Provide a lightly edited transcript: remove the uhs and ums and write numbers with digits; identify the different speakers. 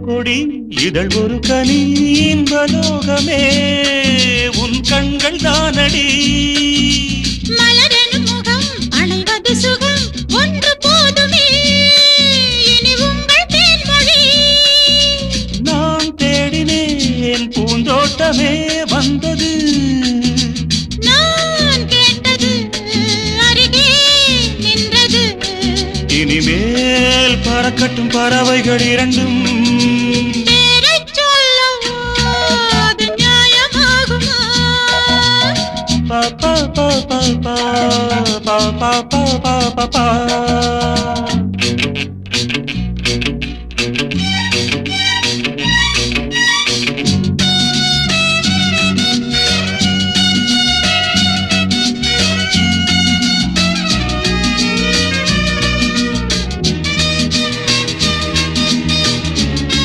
Speaker 1: கொடி இதழ் ஒரு கனி இன்பலோகமே உன் கண்கள் தானடி
Speaker 2: மலரெனும் முகம் அணைவது சுகம் ஒன்று போதுமே இனி உங்கள் தேன்மொழி
Speaker 1: நான் தேடினேன் பூந்தோட்டமே வந்தது
Speaker 2: நான் கேட்டது அருகே நின்றது
Speaker 1: இனிமேல் பறக்கட்டும் பறவைகள் இரண்டும்
Speaker 2: பேரைச் சொல்லவோ அது நியாயமாகுமா
Speaker 1: பா பா பா பா பா பா பா பா பா பா